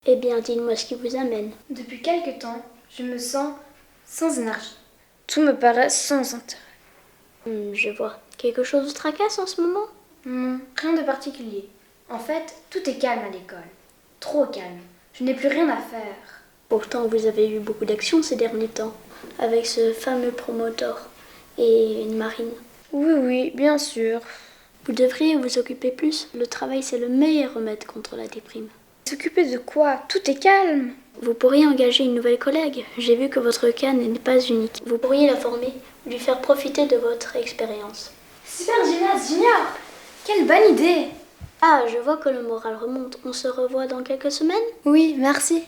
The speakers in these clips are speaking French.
Eh bien, dites-moi ce qui vous amène. Depuis quelque temps, je me sens sans énergie. Tout me paraît sans intérêt. Je vois. Quelque chose vous tracasse en ce moment? Non, rien de particulier. En fait, tout est calme à l'école. Trop calme. Je n'ai plus rien à faire. Pourtant, vous avez eu beaucoup d'actions ces derniers temps, avec ce fameux promoteur et une marine. Oui, bien sûr. Vous devriez vous occuper plus. Le travail, c'est le meilleur remède contre la déprime. S'occuper de quoi? Tout est calme. Vous pourriez engager une nouvelle collègue. J'ai vu que votre cas n'est pas unique. Vous pourriez la former, lui faire profiter de votre expérience. Super Gymnase Junior! Quelle bonne idée! Ah, je vois que le moral remonte. On se revoit dans quelques semaines? Oui, merci.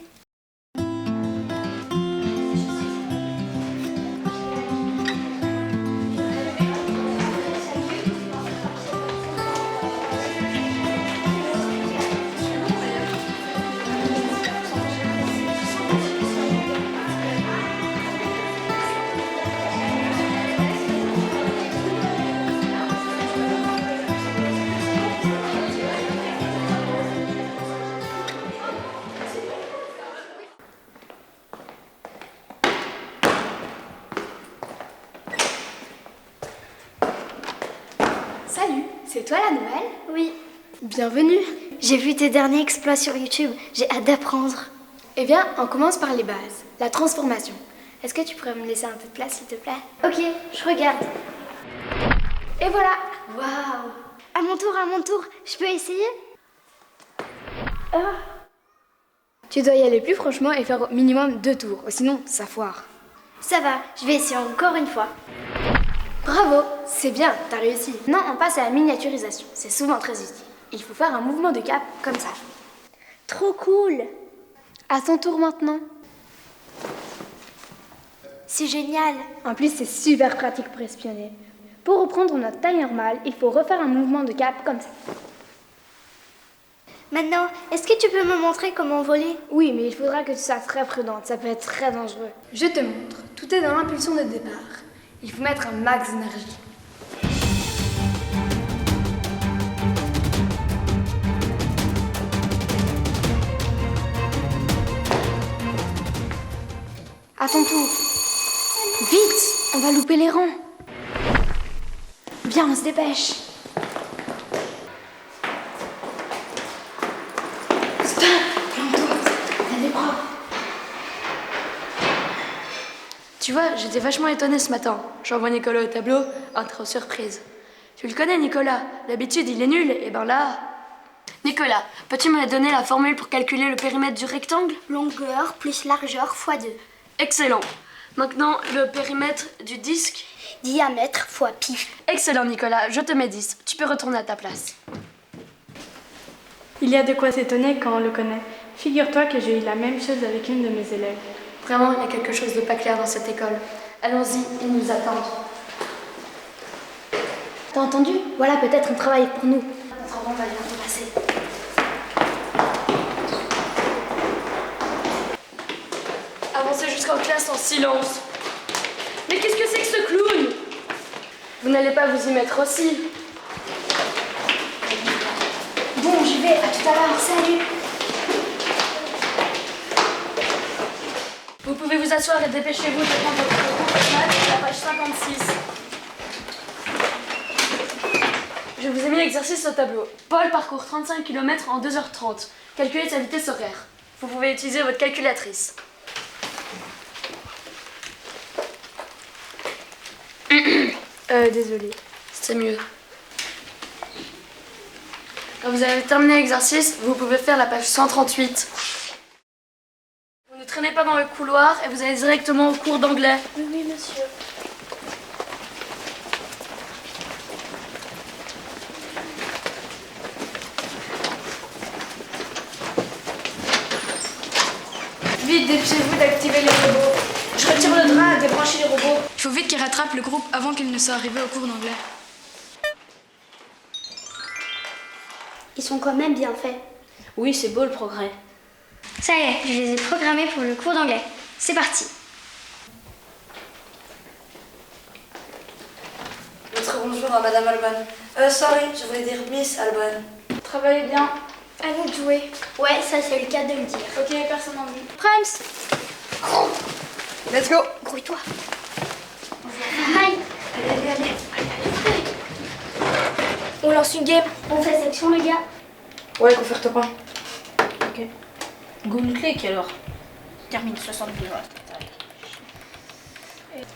Salut, c'est toi la nouvelle? Oui. Bienvenue. J'ai vu tes derniers exploits sur YouTube. J'ai hâte d'apprendre. Eh bien, on commence par les bases. La transformation. Est-ce que tu pourrais me laisser un peu de place, s'il te plaît? Ok, je regarde. Et voilà. Waouh! À mon tour. Je peux essayer? Tu dois y aller plus franchement et faire au minimum 2 tours, sinon ça foire. Ça va, je vais essayer encore une fois. Bravo, c'est bien, t'as réussi. Maintenant, on passe à la miniaturisation. C'est souvent très utile. Il faut faire un mouvement de cap comme ça. Trop cool! À ton tour maintenant. C'est génial! En plus, c'est super pratique pour espionner. Pour reprendre notre taille normale, il faut refaire un mouvement de cap comme ça. Maintenant, est-ce que tu peux me montrer comment voler? Oui, mais il faudra que tu sois très prudente, ça peut être très dangereux. Je te montre, tout est dans l'impulsion de départ. Il faut mettre un max d'énergie. À ton tour. Vite, on va louper les rangs. Viens, on se dépêche. Stop, plante-toi, t'as des bras. Tu vois, j'étais vachement étonnée ce matin. J'envoie Nicolas au tableau, trop surprise. Tu le connais, Nicolas? D'habitude, il est nul, et ben là... Nicolas, peux-tu me donner la formule pour calculer le périmètre du rectangle? Longueur plus largeur fois 2. Excellent. Maintenant, le périmètre du disque? Diamètre fois pi. Excellent, Nicolas, je te mets 10. Tu peux retourner à ta place. Il y a de quoi s'étonner quand on le connaît. Figure-toi que j'ai eu la même chose avec une de mes élèves. Vraiment, il y a quelque chose de pas clair dans cette école. Allons-y, ils nous attendent. T'as entendu? Voilà peut-être un travail pour nous. Notre avant va bientôt passer. Avancez jusqu'en classe en silence. Mais qu'est-ce que c'est que ce clown? Vous n'allez pas vous y mettre aussi? Bon, j'y vais. À tout à l'heure. Salut! Vous pouvez vous asseoir et dépêchez-vous de prendre votre cours de maths à la page 56. Je vous ai mis l'exercice au tableau. Paul parcourt 35 km en 2h30. Calculez sa vitesse horaire. Vous pouvez utiliser votre calculatrice. Désolé. C'est mieux. Quand vous avez terminé l'exercice, vous pouvez faire la page 138. Vous ne traînez pas dans le couloir et vous allez directement au cours d'anglais. Oui, monsieur. Vite, dépêchez-vous d'activer les robots. Je retire le drap et débrancher les robots. Il faut vite qu'ils rattrapent le groupe avant qu'ils ne soient arrivés au cours d'anglais. Ils sont quand même bien faits. Oui, c'est beau le progrès. Ça y est, je les ai programmés pour le cours d'anglais. C'est parti. Votre bonjour à Madame Alban. Sorry, je voulais dire Miss Alban. Travaillez bien. À nous de jouer. Ouais, ça c'est le cas de le dire. Ok, personne en vue. Prams. Let's go. Grouille-toi. Aïe. Allez. On lance une game. On fait section les gars. Ouais, confère-toi pas. Ok. Go une clique alors. Termine 60 000 watts.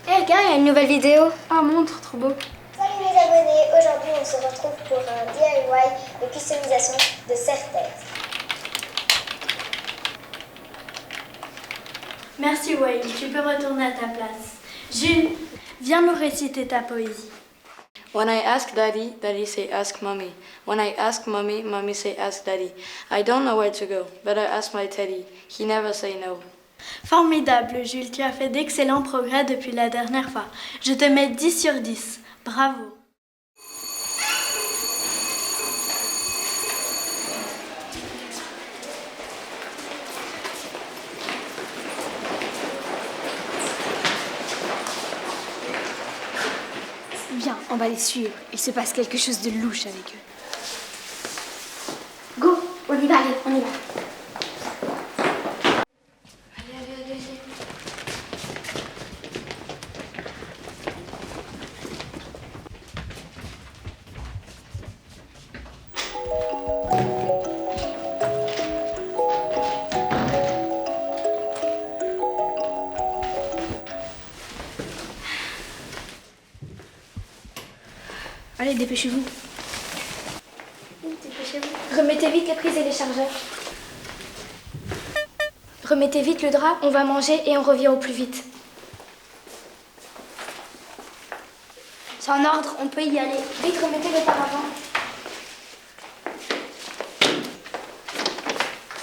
Eh gars, il y a une nouvelle vidéo. Ah, montre, trop beau. Salut mes abonnés, aujourd'hui on se retrouve pour un DIY de customisation de serre-tête. Merci Wael, tu peux retourner à ta place. Jules, viens nous réciter ta poésie. When I ask daddy, daddy say ask mommy. When I ask mommy, mommy say ask daddy. I don't know where to go, but I ask my teddy. He never say no. Formidable Jules, tu as fait d'excellents progrès depuis la dernière fois. Je te mets 10 sur 10. Bravo. Viens, on va les suivre. Il se passe quelque chose de louche avec eux. Go, on y va, allez, on y va. Allez, dépêchez-vous. Remettez vite les prises et les chargeurs. Remettez vite le drap, on va manger et on revient au plus vite. C'est en ordre, on peut y aller. Vite, remettez le paravent.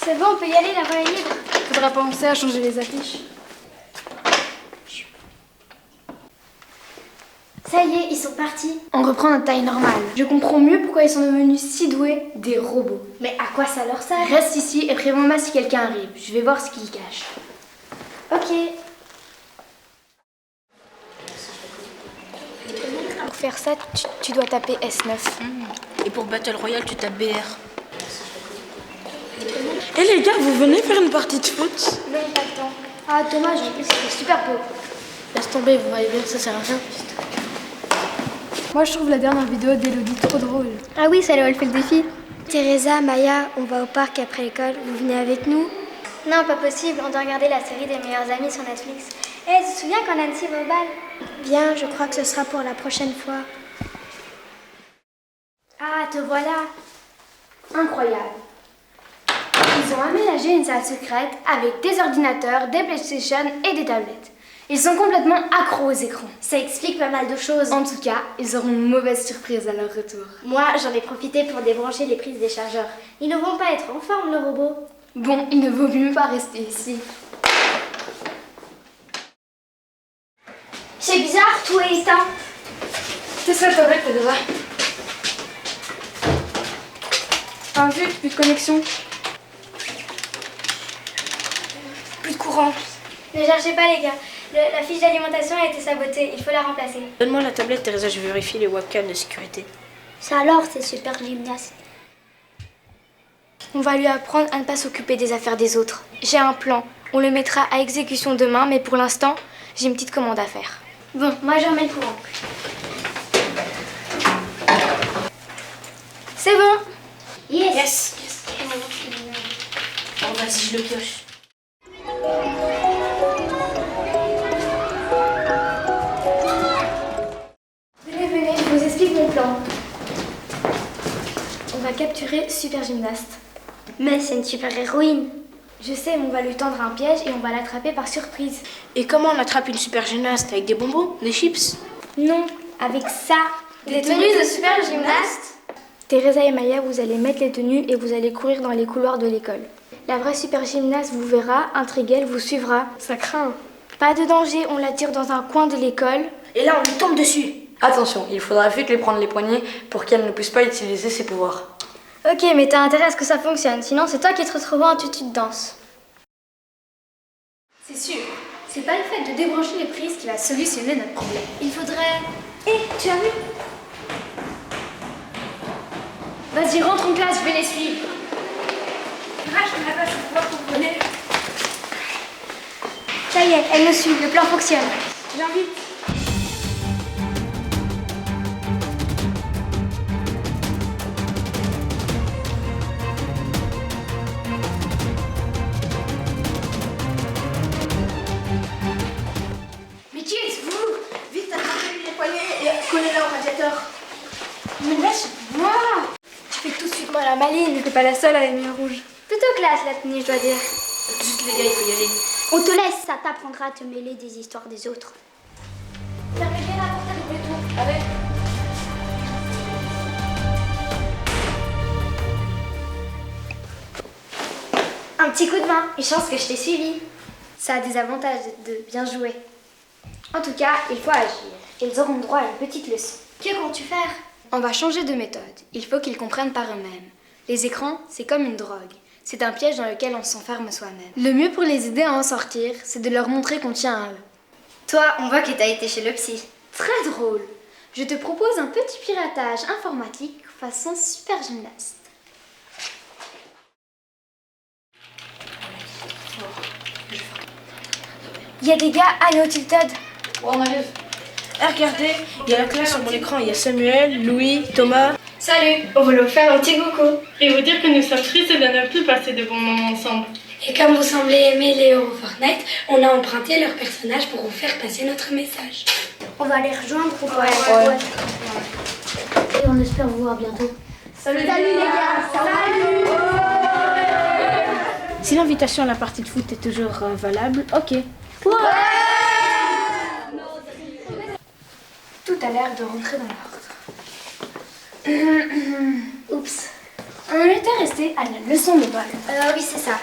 C'est bon, on peut y aller, la voie est libre. Faudra penser à changer les affiches. Ça y est, ils sont partis. On reprend notre taille normale. Je comprends mieux pourquoi ils sont devenus si doués, des robots. Mais à quoi ça leur sert? Reste ici et préviens-moi si quelqu'un arrive. Je vais voir ce qu'ils cachent. Ok. Pour faire ça, tu dois taper S9. Et pour Battle Royale, tu tapes BR. Eh les gars, vous venez faire une partie de foot? Non, pas le temps. Ah, dommage, en plus, c'était super beau. Laisse tomber, vous voyez bien que ça sert à rien. Moi, je trouve la dernière vidéo d'Elodie trop drôle. Ah oui, ça elle fait le défi. Teresa, Maya, on va au parc après l'école. Vous venez avec nous? Non, pas possible. On doit regarder la série des meilleurs amis sur Netflix. Eh, tu te souviens quand Nancy va au bal? Bien, je crois que ce sera pour la prochaine fois. Ah, te voilà. Incroyable. Ils ont aménagé une salle secrète avec des ordinateurs, des PlayStation et des tablettes. Ils sont complètement accros aux écrans. Ça explique pas mal de choses. En tout cas, ils auront une mauvaise surprise à leur retour. Moi, j'en ai profité pour débrancher les prises des chargeurs. Ils ne vont pas être en forme, le robot. Bon, il ne vaut mieux pas rester ici. C'est bizarre, tout est éteint. C'est ça, tablette, Teresa. Ah, vite, plus de connexion. Plus de courant. Ne cherchez pas, les gars. La fiche d'alimentation a été sabotée. Il faut la remplacer. Donne-moi la tablette, Teresa, je vérifie les webcams de sécurité. Ça alors, c'est super gymnaste. On va lui apprendre à ne pas s'occuper des affaires des autres. J'ai un plan. On le mettra à exécution demain, mais pour l'instant, j'ai une petite commande à faire. Bon, moi je remets le courant. C'est bon. Yes. Bon, vas-y, je le pioche. Venez, je vous explique mon plan. On va capturer Super Gymnaste. Mais c'est une super héroïne. Je sais, mais on va lui tendre un piège et on va l'attraper par surprise. Et comment on attrape une super gymnaste? Avec des bonbons? Des chips? Non, avec ça. Des tenues de super gymnaste. Teresa et Maya, vous allez mettre les tenues et vous allez courir dans les couloirs de l'école. La vraie super gymnaste vous verra, intriguée, elle vous suivra. Ça craint. Pas de danger, on la tire dans un coin de l'école. Et là, on lui tombe dessus. Attention, il faudra vite lui prendre les poignets pour qu'elle ne puisse pas utiliser ses pouvoirs. Ok, mais t'as intérêt à ce que ça fonctionne, sinon c'est toi qui te retrouveras en tutu de danse. C'est sûr, c'est pas le fait de débrancher les prises qui va solutionner notre problème. Il faudrait... Hé, tu as vu? Vas-y, rentre en classe, je vais les suivre. Ça y est, elle nous suit, le plan fonctionne. J'invite. Mais qui êtes-vous? Vite, attrapez les poignets et collez-les au radiateur. Mais lâche-moi! Tu fais tout de suite moi la maline. T'es pas la seule à aimer le rouge. Plutôt classe la tenue, je dois dire. Juste les gars, il faut y aller. On te laisse, ça t'apprendra à te mêler des histoires des autres. Fermez bien la porte à double tour. Allez. Un petit coup de main, une chance que je t'ai suivi. Ça a des avantages de bien jouer. En tout cas, il faut agir. Ils auront droit à une petite leçon. Que comptes-tu faire? On va changer de méthode. Il faut qu'ils comprennent par eux-mêmes. Les écrans, c'est comme une drogue. C'est un piège dans lequel on s'enferme soi-même. Le mieux pour les aider à en sortir, c'est de leur montrer qu'on tient à eux. Toi, on voit que t'as été chez le psy. Très drôle. Je te propose un petit piratage informatique façon super gymnaste. Il y a des gars à Tilted. Bon, on arrive. Regardez, il y a la classe sur mon écran. Il y a Samuel, Louis, Thomas. Salut, on voulait vous faire un petit coucou. Et vous dire que nous sommes tristes de ne plus passer de bons moments ensemble. Et comme vous semblez aimer les héros Fortnite, on a emprunté leur personnage pour vous faire passer notre message. On va les rejoindre pour Ouais. Et on espère vous voir bientôt. Salut les gars. Salut. Si l'invitation à la partie de foot est toujours valable, ok. Tout a l'air de rentrer dans l'ordre. Oups. On était resté à la leçon de bol. Oui, c'est ça.